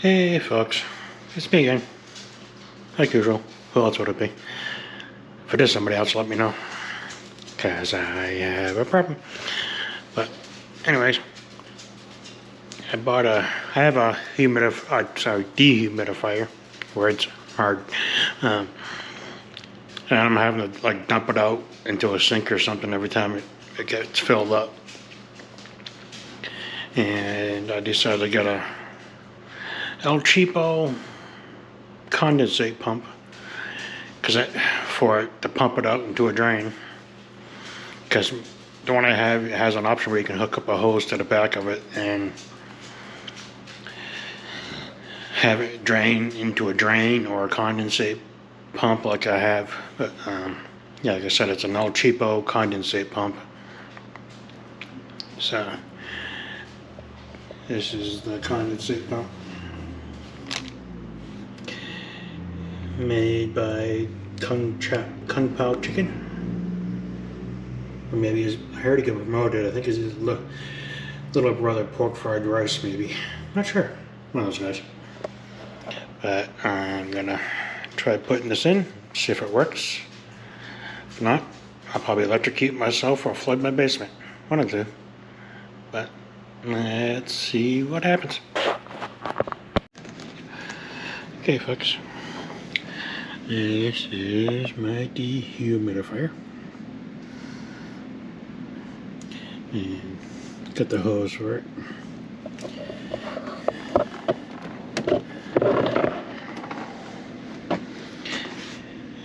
Hey folks, it's me again, like usual. Who else would it be? If it is somebody else, let me know, cause I have a problem. But anyways, I have a dehumidifier, words hard, and I'm having to like dump it out into a sink or something every time it gets filled up. And I decided to get a El Cheapo condensate pump for it to pump it out into a drain. Because the one I have has an option where you can hook up a hose to the back of it and have it drain into a drain or a condensate pump like I have. But yeah, like I said, it's an El Cheapo condensate pump. So this is the condensate pump, made by Kung Pao Chicken, or maybe I heard he got promoted. I think it's his little brother Pork Fried Rice, maybe. Not sure. One of those guys. But I'm gonna try putting this in, see if it works. If not, I'll probably electrocute myself or flood my basement. One of the two. But let's see what happens. Okay, folks. This is my dehumidifier. And got the hose for it.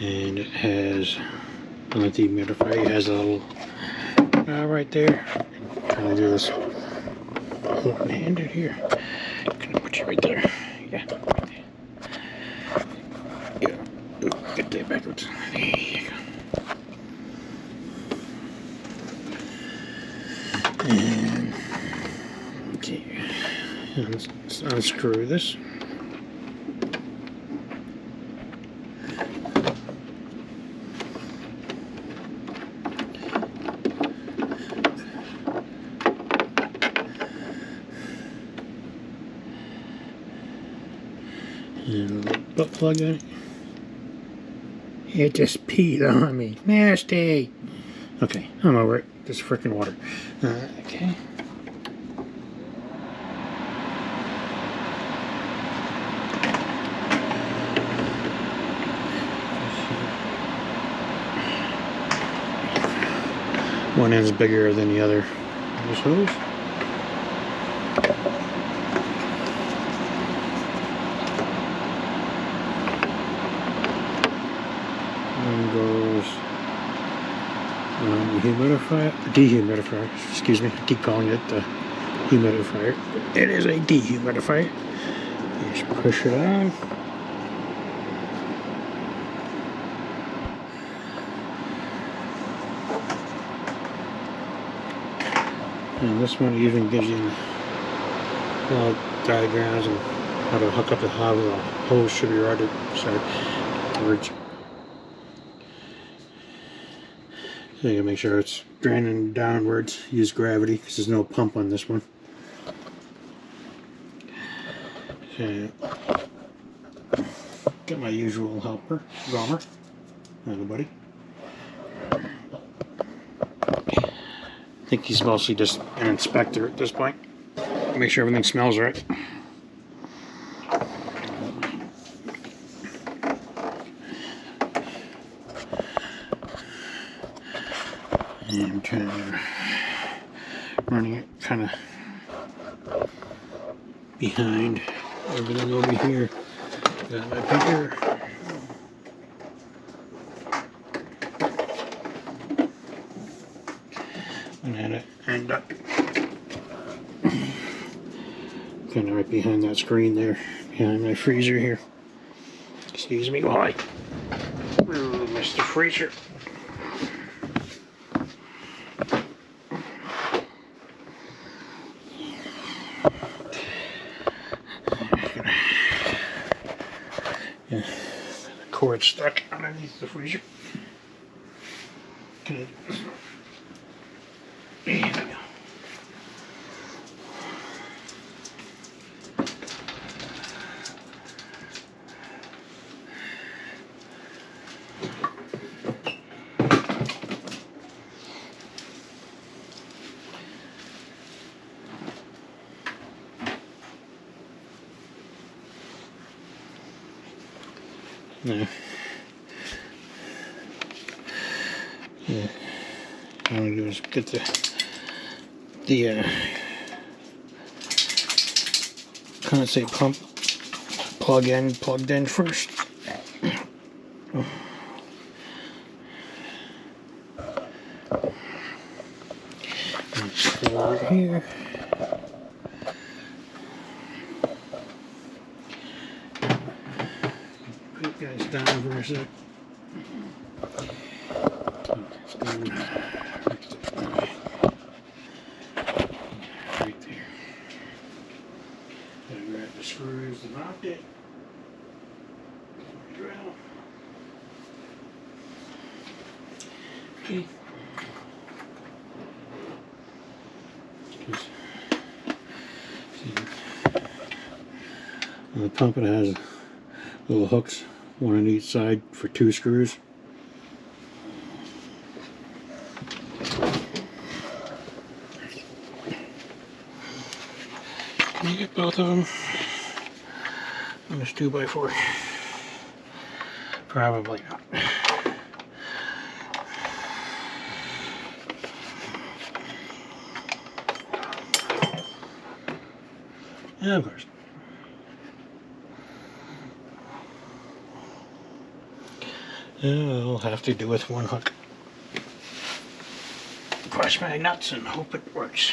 And it has, on the dehumidifier, it has a little, right there. I'm trying to do this one-handed here. Can I put you right there? Yeah, right there. Yeah, get that backwards. There you go. And, okay, let's unscrew this. And a little butt plug on it. It just peed on me. Nasty! Okay, I'm over it. Just freaking water. Okay. One end's bigger than the other. This hose. One goes on the dehumidifier, excuse me, I keep calling it the humidifier. It is a dehumidifier. Just push it on. And this one even gives you diagrams and how to hook up how the hose should be routed. Words. So you gotta make sure it's draining downwards. Use gravity because there's no pump on this one. So, got my usual helper, Gomer. Hello, buddy. I think he's mostly just an inspector at this point. Make sure everything smells right. And I'm trying to running it kind of behind everything over here. Got my pinker. And then it end up kind of right behind that screen there, behind my freezer here. Excuse me while I Mr. Freezer. Yeah, the cord stuck underneath the freezer. There we go. No. Yeah. All I'm gonna do is get the condensate pump plugged in first. Over here. Put you guys down for a sec. It's going right there. Gotta grab the screws to mount it. Okay. On the pump, it has little hooks, one on each side for 2 screws. Can you get both of them on this 2x4? Probably not. Yeah, of course. I'll have to do with one hook. Cross my nuts and hope it works.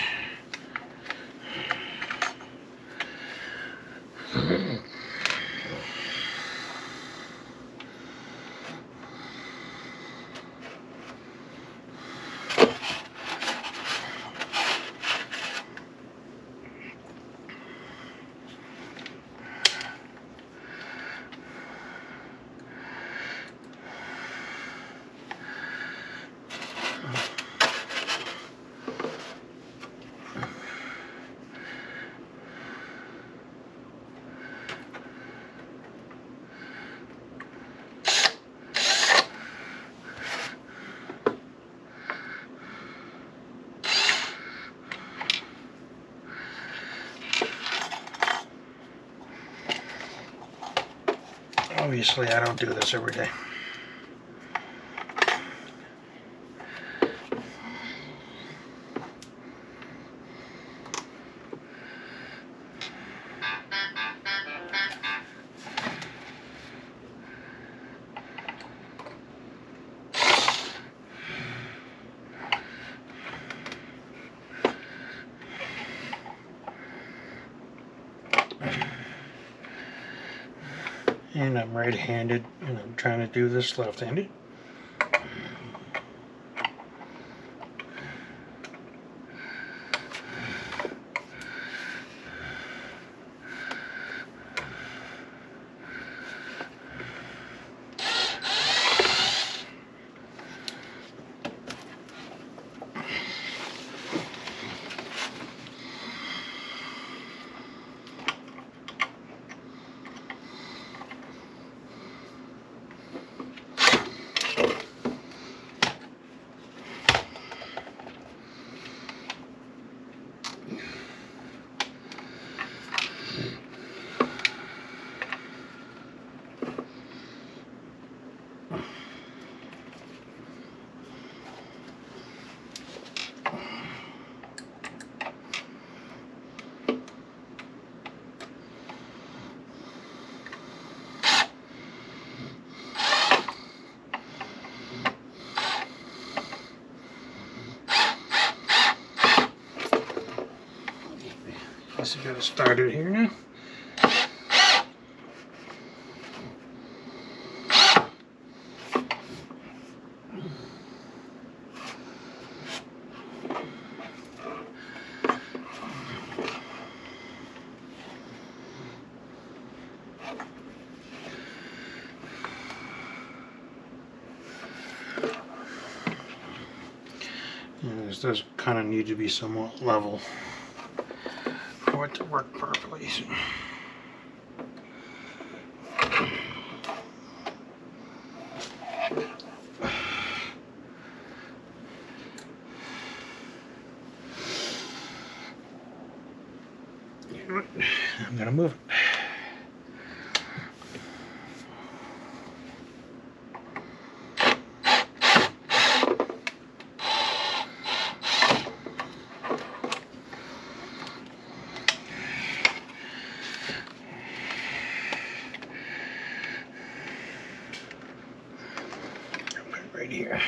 Obviously, I don't do this every day. And I'm right-handed, and I'm trying to do this left-handed. Guess I got to start it here now. And this does kind of need to be somewhat level for it to work properly. So. I'm gonna move it. here.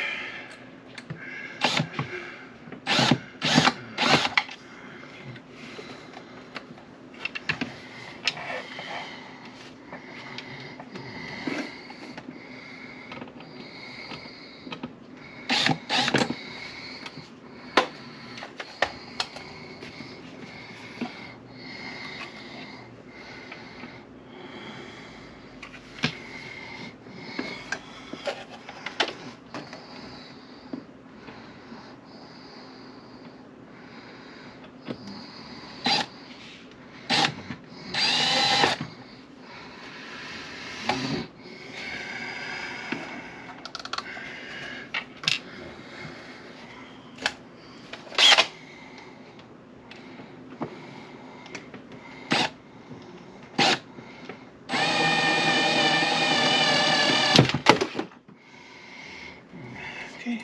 Okay,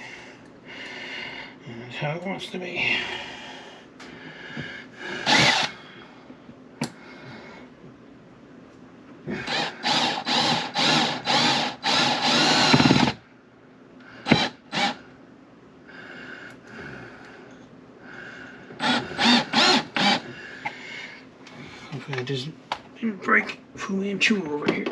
and that's how it wants to be. Hopefully I just didn't break Fu Manchu over here.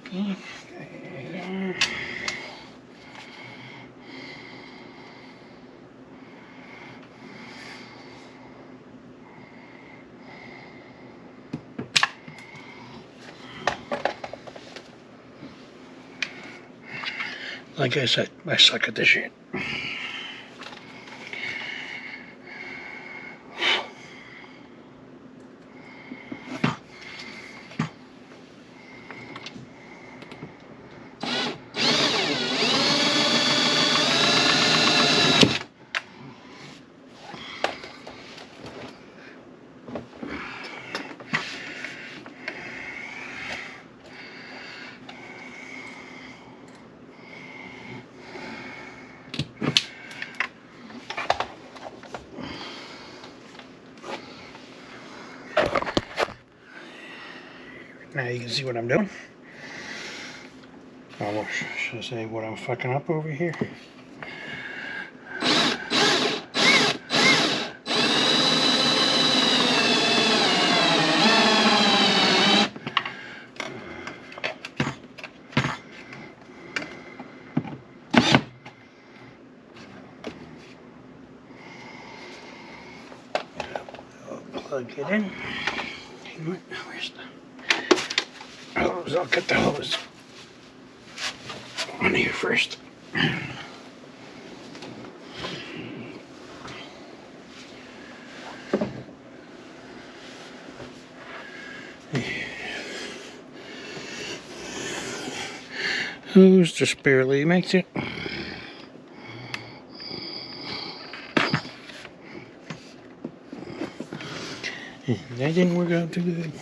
Okay. Like I said, I suck at this shit. Now you can see what I'm doing. Or should I say what I'm fucking up over here? Plug it in. Where's the hose? I'll cut the hose on here first. Hose just barely makes it. That didn't work out too good.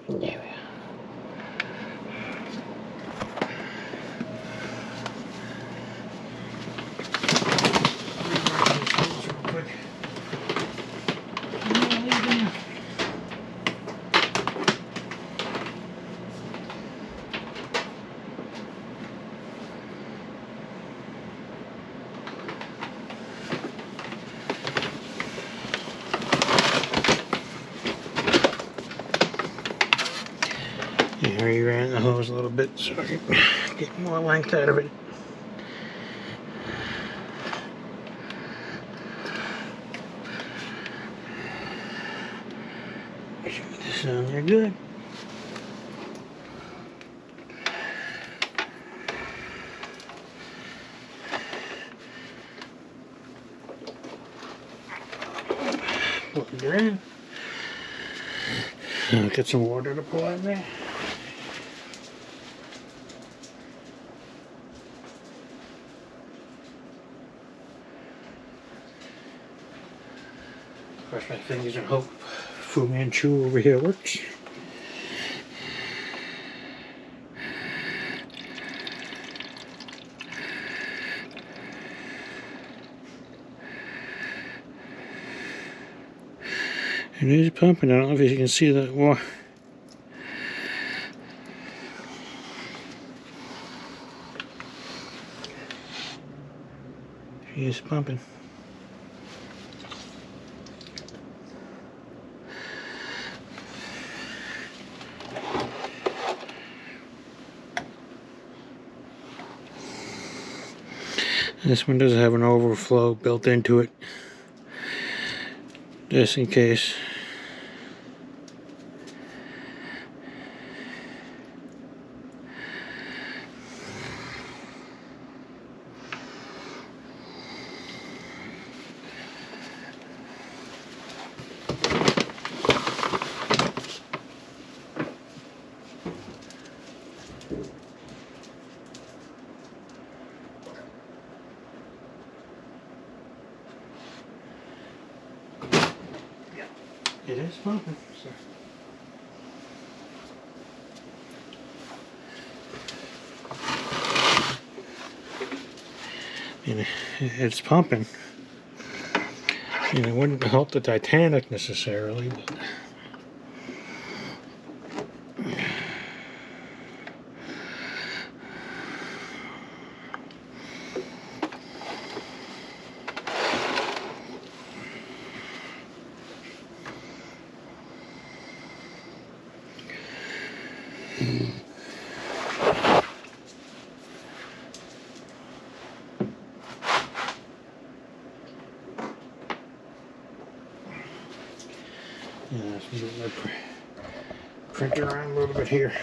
There we are. I re-ran the hose a little bit so I can get more length out of it. Should get this on there good. Plug it in. I'll get some water to pour in there. Cross my fingers and hope Fu Manchu over here works. It is pumping. I don't know if you can see that. Well, she is pumping. This one does have an overflow built into it, just in case. It is pumping. So. And it's pumping. And it wouldn't help the Titanic necessarily, but yeah, let's move my printer around a little bit here.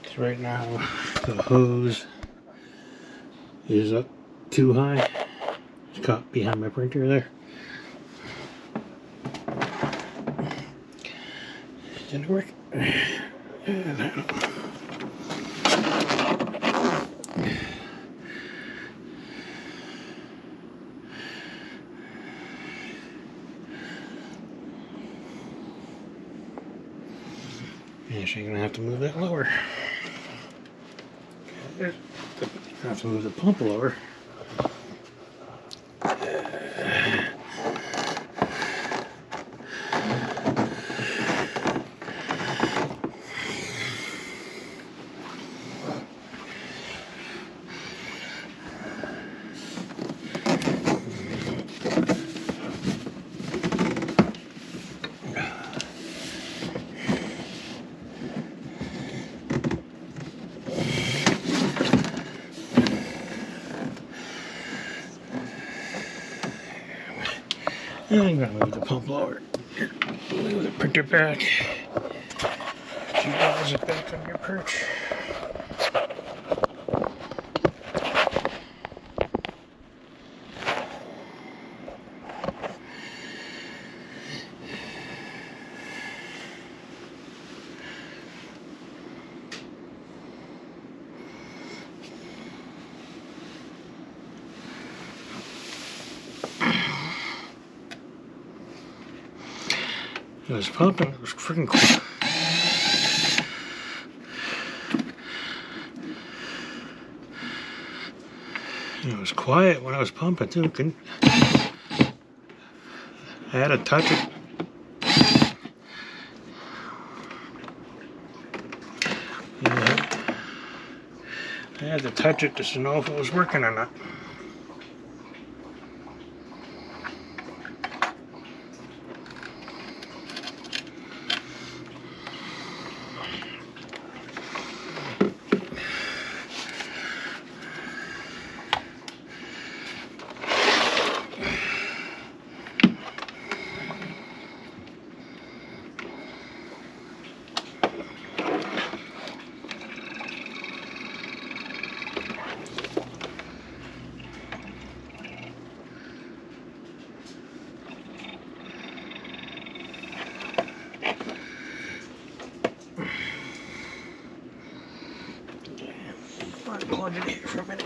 Because right now the hose is up too high. It's caught behind my printer there. Didn't work. Yeah, so you're gonna have to move that lower. Okay, have to move the pump lower. And I'm going to move the pump lower. Move the printer back. Keep it back on your perch. It was pumping, it was freaking cool. And it was quiet when I was pumping too. I had to touch it. Yeah. I had to touch it just to know if it was working or not. Plug it here for a minute.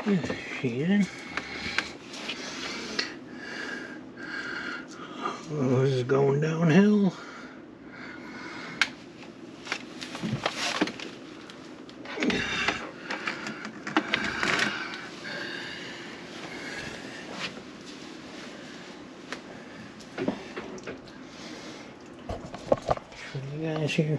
Here. Oh, this is going downhill. For you guys here.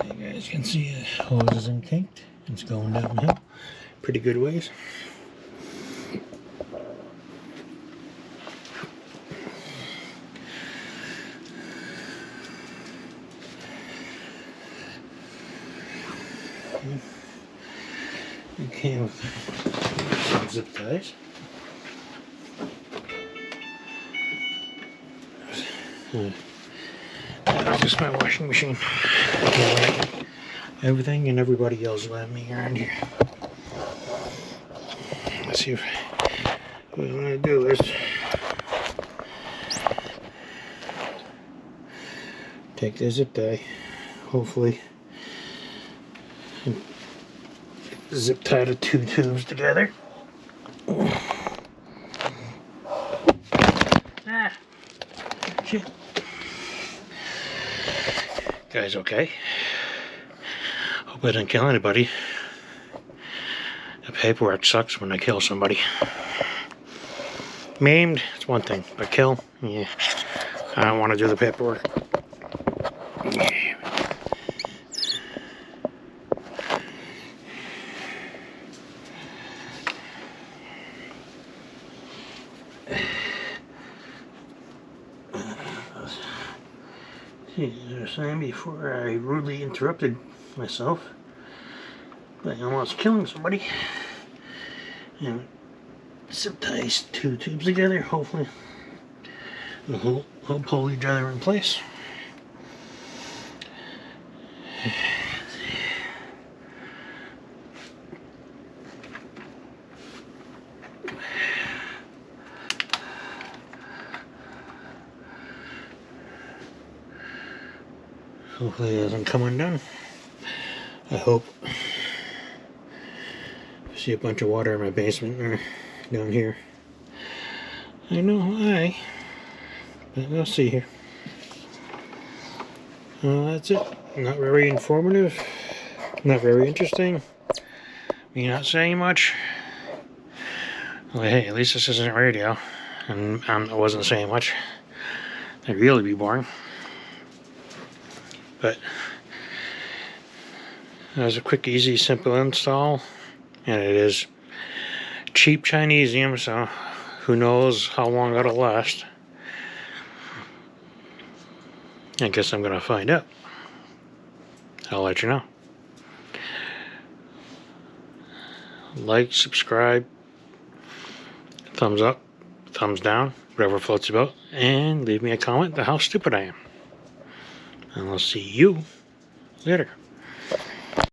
You guys can see the hose is kinked. It's going downhill pretty good ways. Okay, with some zip ties. That's just my washing machine. Everything and everybody else left me around here. Let's see what I'm gonna do is take the zip tie, hopefully zip tie the two tubes together. Ah, shit. Guys, okay? Hope I didn't kill anybody. The paperwork sucks when I kill somebody. Maimed, it's one thing, but kill, yeah. I don't want to do the paperwork. As I was saying before, I rudely interrupted myself by almost killing somebody. And zip ties two tubes together, hopefully they'll hold each other in place. Hopefully it doesn't come undone. I hope. I see a bunch of water in my basement or down here. I know why, but we'll see here. That's it. Not very informative. Not very interesting. Me not saying much. Well, hey, at least this isn't radio, and I wasn't saying much. That'd really be boring. But it was a quick, easy, simple install, and it is cheap Chinesium, so who knows how long it'll last. I guess I'm gonna find out. I'll let you know. Like, subscribe, thumbs up, thumbs down, whatever floats your boat, and leave me a comment on how stupid I am. And I'll see you later.